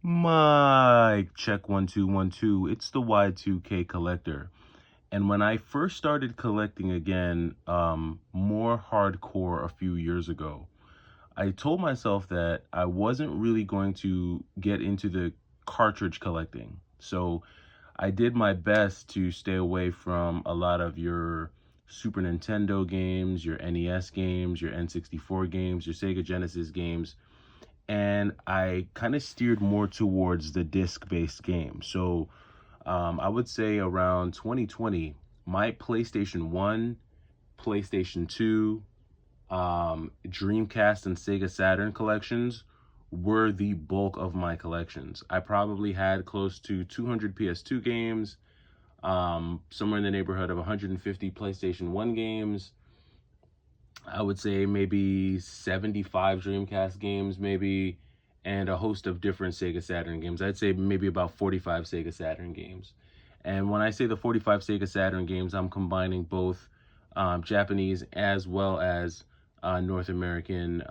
Mike, check 1 2 1 2. It's the Y2K collector. And when I first started collecting again, more hardcore a few years ago, I told myself that I wasn't really going to get into the cartridge collecting. So I did my best to stay away from a lot of your Super Nintendo games, your NES games, your N64 games, your Sega Genesis games, and I kind of steered more towards the disc-based game. So I would say around 2020, my PlayStation 1, PlayStation 2, Dreamcast, and Sega Saturn collections were the bulk of my collections. I probably had close to 200 PS2 games, somewhere in the neighborhood of 150 PlayStation 1 games. I would say maybe 75 Dreamcast games, maybe, and a host of different Sega Saturn games. I'd say maybe about 45 Sega Saturn games. And when I say the 45 Sega Saturn games, I'm combining both Japanese as well as North American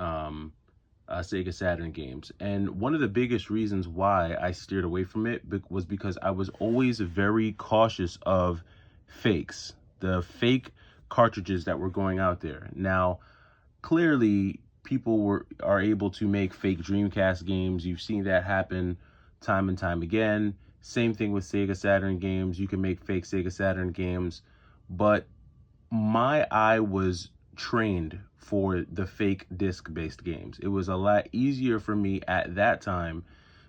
Sega Saturn games. And one of the biggest reasons why I steered away from it was because I was always very cautious of fakes, the fake cartridges that were going out there. Now, clearly, people are able to make fake Dreamcast games. You've seen that happen time and time again. Same thing with Sega Saturn games. You can make fake Sega Saturn games, but my eye was trained for the fake disc-based games. It was a lot easier for me at that time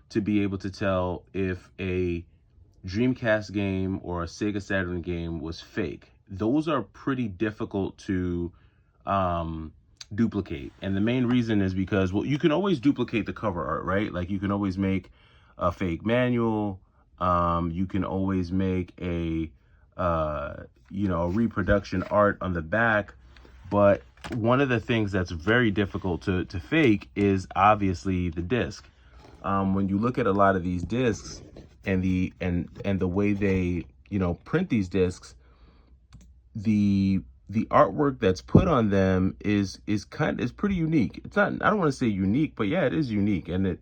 to be able to tell if a Dreamcast game or a Sega Saturn game was fake. Those are pretty difficult to duplicate. And the main reason is because, well, you can always duplicate the cover art, right? Like you can always make a fake manual. You can always make a reproduction art on the back. But one of the things that's very difficult to fake is obviously the disc. When you look at a lot of these discs and the way they print these discs, the artwork that's put on them is pretty unique. It's not, I don't want to say unique, but yeah, it is unique. And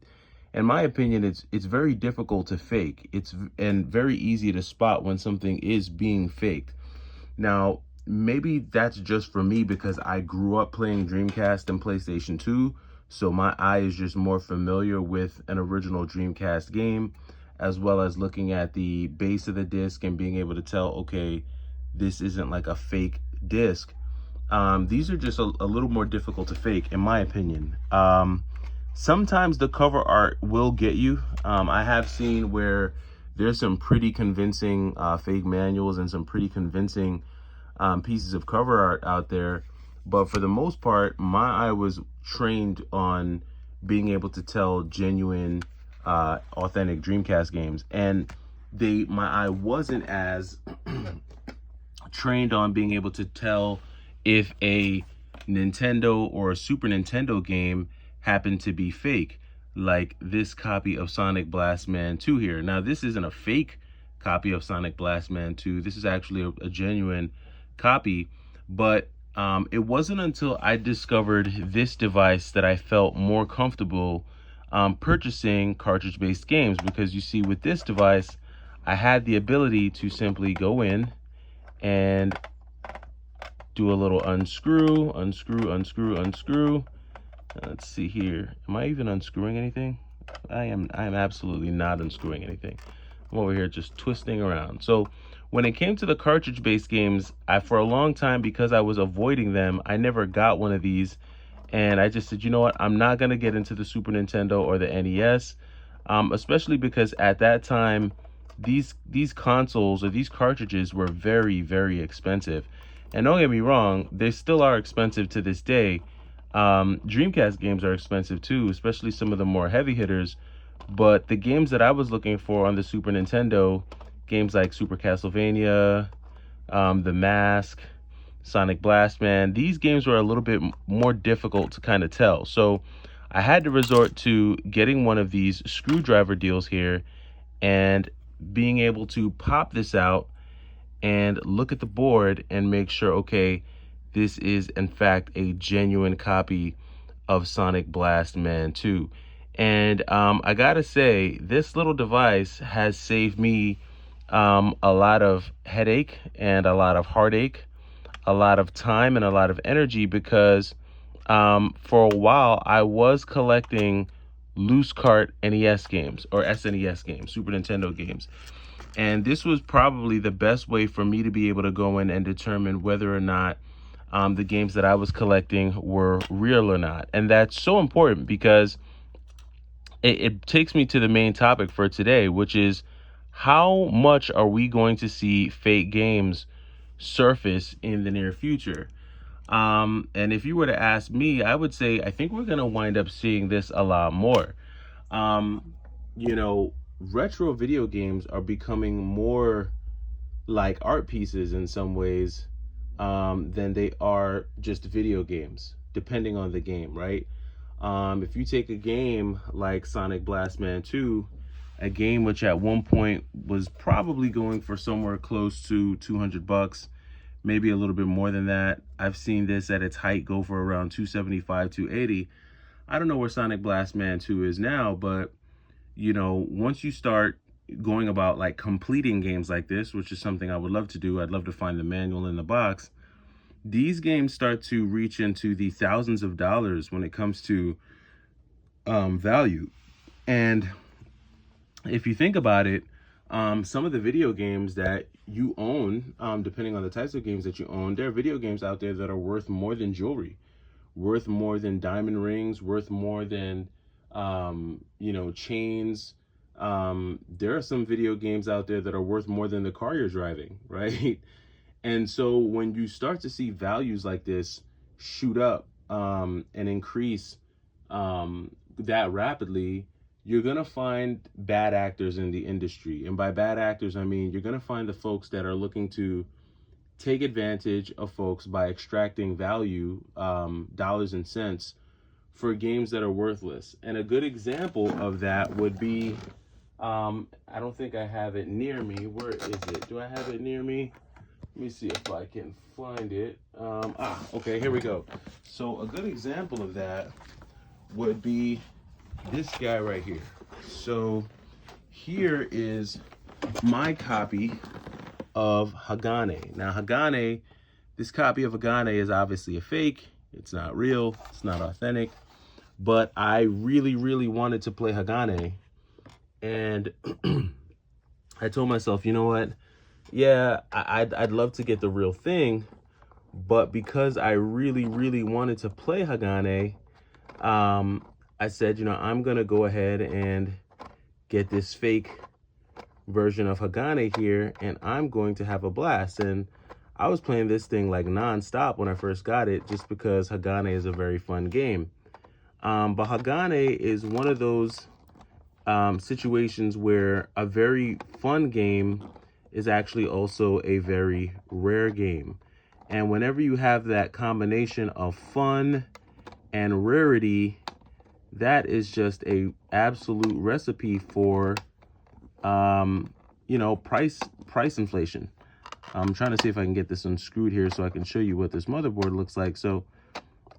in my opinion, it's very difficult to fake. And very easy to spot when something is being faked. Now, maybe that's just for me because I grew up playing Dreamcast and PlayStation 2, so my eye is just more familiar with an original Dreamcast game, as well as looking at the base of the disc and being able to tell, okay, this isn't like a fake disc. These are just a little more difficult to fake, in my opinion. Sometimes the cover art will get you. I have seen where there's some pretty convincing fake manuals and some pretty convincing pieces of cover art out there. But for the most part, my eye was trained on being able to tell genuine, authentic Dreamcast games. And my eye wasn't as trained on being able to tell if a Nintendo or a Super Nintendo game happened to be fake, like this copy of Sonic Blast Man 2 here. Now, this isn't a fake copy of Sonic Blast Man 2. This is actually a genuine copy, but it wasn't until I discovered this device that I felt more comfortable purchasing cartridge-based games, because you see, with this device, I had the ability to simply go in and do a little unscrew. Let's see here. Am I even unscrewing anything? I am absolutely not unscrewing anything. I'm over here just twisting around. So when it came to the cartridge-based games, for a long time, because I was avoiding them, I never got one of these. And I just said, you know what? I'm not going to get into the Super Nintendo or the NES, especially because at that time, these consoles or these cartridges were very, very expensive. And don't get me wrong, they still are expensive to this day. Dreamcast games are expensive too, especially some of the more heavy hitters. But the games that I was looking for on the Super Nintendo, games like Super Castlevania, The Mask, Sonic Blast Man, these games were a little bit more difficult to kind of tell. So I had to resort to getting one of these screwdriver deals here and being able to pop this out and look at the board and make sure, okay, this is in fact a genuine copy of Sonic Blast Man 2. And I gotta say, this little device has saved me a lot of headache and a lot of heartache, a lot of time and a lot of energy, because for a while I was collecting loose cart NES games or SNES games, Super Nintendo games. And this was probably the best way for me to be able to go in and determine whether or not the games that I was collecting were real or not. And that's so important because it takes me to the main topic for today, which is how much are we going to see fake games surface in the near future? And if you were to ask me, I would say I think we're going to wind up seeing this a lot more. Um, you know, Retro video games are becoming more like art pieces in some ways than they are just video games, depending on the game, right? If you take a game like Sonic Blastman 2, a game which at one point was probably going for somewhere close to 200 bucks, maybe a little bit more than that. I've seen this at its height go for around 275, 280. I don't know where Sonic Blastman 2 is now, but you know, once you start going about like completing games like this, which is something I would love to do, I'd love to find the manual in the box. These games start to reach into the thousands of dollars when it comes to value. And if you think about it, some of the video games that you own, depending on the types of games that you own, there are video games out there that are worth more than jewelry, worth more than diamond rings, worth more than, chains. There are some video games out there that are worth more than the car you're driving, right? And so when you start to see values like this shoot up and increase that rapidly, you're going to find bad actors in the industry. And by bad actors, I mean you're going to find the folks that are looking to take advantage of folks by extracting value, dollars and cents, for games that are worthless. And a good example of that would be, I don't think I have it near me. Where is it? Do I have it near me? Let me see if I can find it. Okay, here we go. So a good example of that would be this guy right here. So here is my copy of Hagane. Now Hagane, this copy of Hagane is obviously a fake. It's not real. It's not authentic. But I really, really wanted to play Hagane. And I told myself, you know what? Yeah, I'd love to get the real thing, but because I really, really wanted to play Hagane, I said, you know, I'm gonna go ahead and get this fake version of Hagane here, and I'm going to have a blast. And I was playing this thing like non-stop when I first got it, just because Hagane is a very fun game. But Hagane is one of those situations where a very fun game is actually also a very rare game. And whenever you have that combination of fun and rarity, that is just a absolute recipe for price inflation. I'm trying to see if I can get this unscrewed here so I can show you what this motherboard looks like. So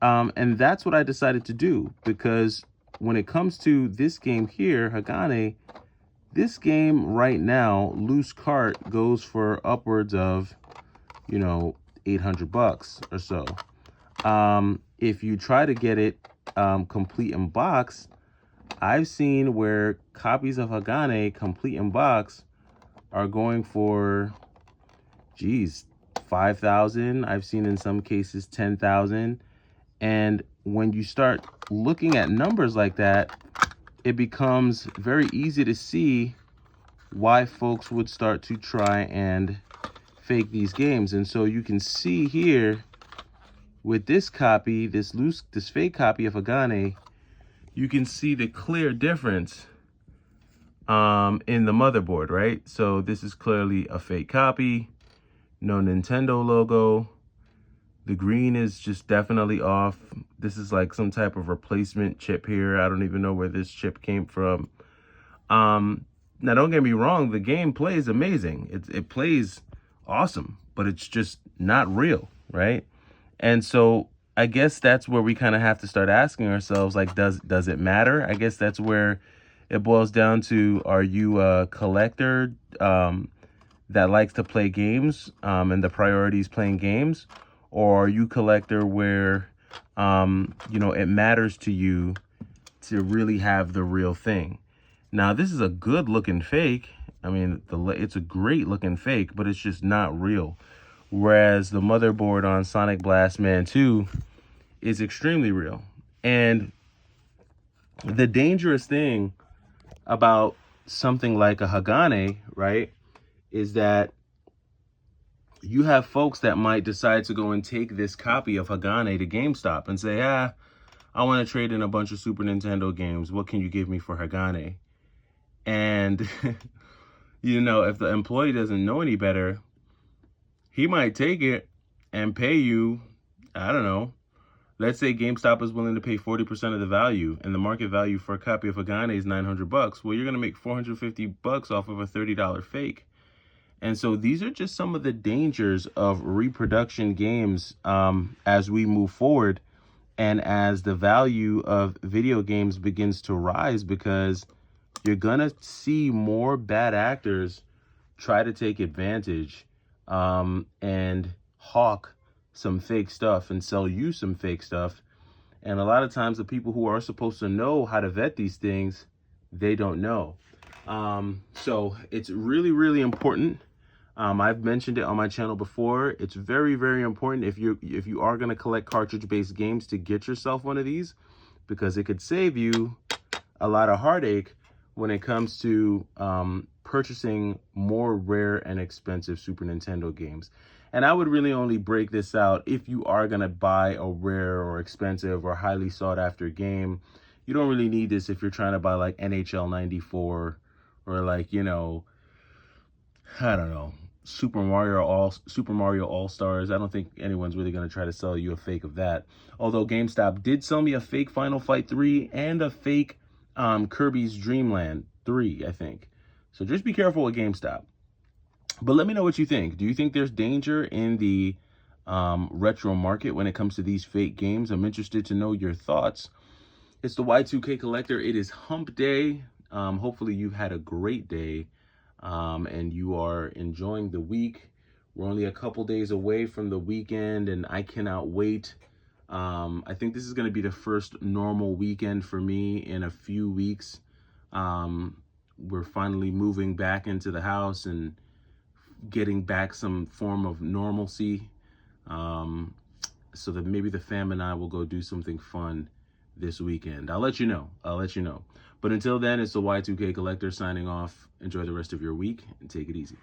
and that's what I decided to do, because when it comes to this game here, Hagane, this game right now, loose cart, goes for upwards of, 800 bucks or so. If you try to get it complete in box, I've seen where copies of Hagane complete in box are going for, 5,000. I've seen in some cases 10,000. And when you start looking at numbers like that, it becomes very easy to see why folks would start to try and fake these games. And so you can see here with this copy, this fake copy of Hagane, you can see the clear difference in the motherboard, right? So this is clearly a fake copy, no Nintendo logo. The green is just definitely off. This is like some type of replacement chip here. I don't even know where this chip came from. Now, don't get me wrong. The game plays amazing. It plays awesome, but it's just not real, right? And so I guess that's where we kind of have to start asking ourselves, like, does it matter? I guess that's where it boils down to, are you a collector that likes to play games, and the priority is playing games? Or are you a collector where, it matters to you to really have the real thing? Now, this is a good looking fake. I mean, it's a great looking fake, but it's just not real. Whereas the motherboard on Sonic Blast Man 2 is extremely real. And the dangerous thing about something like a Hagane, right, is that you have folks that might decide to go and take this copy of Hagane to GameStop and say, I want to trade in a bunch of Super Nintendo games. What can you give me for Hagane? And, if the employee doesn't know any better, he might take it and pay you, I don't know. Let's say GameStop is willing to pay 40% of the value, and the market value for a copy of Hagane is $900. Well, you're going to make $450 off of a $30 fake. And so these are just some of the dangers of reproduction games as we move forward, and as the value of video games begins to rise, because you're going to see more bad actors try to take advantage and hawk some fake stuff and sell you some fake stuff. And a lot of times the people who are supposed to know how to vet these things, they don't know. So it's really, really important. I've mentioned it on my channel before. It's very, very important if you are going to collect cartridge-based games to get yourself one of these, because it could save you a lot of heartache when it comes to purchasing more rare and expensive Super Nintendo games. And I would really only break this out if you are going to buy a rare or expensive or highly sought after game. You don't really need this if you're trying to buy like NHL 94 or like, I don't know, Super Mario All-Stars. I don't think anyone's really going to try to sell you a fake of that. Although GameStop did sell me a fake Final Fight 3 and a fake Kirby's Dream Land 3, I think. So just be careful with GameStop. But let me know what you think. Do you think there's danger in the retro market when it comes to these fake games? I'm interested to know your thoughts. It's the Y2K Collector. It is hump day. Hopefully you've had a great day and you are enjoying the week. We're only a couple days away from the weekend, and I cannot wait. I think this is going to be the first normal weekend for me in a few weeks. We're finally moving back into the house and getting back some form of normalcy, so that maybe the fam and I will go do something fun this weekend. I'll let you know. But until then, it's the Y2K Collector signing off. Enjoy the rest of your week and take it easy.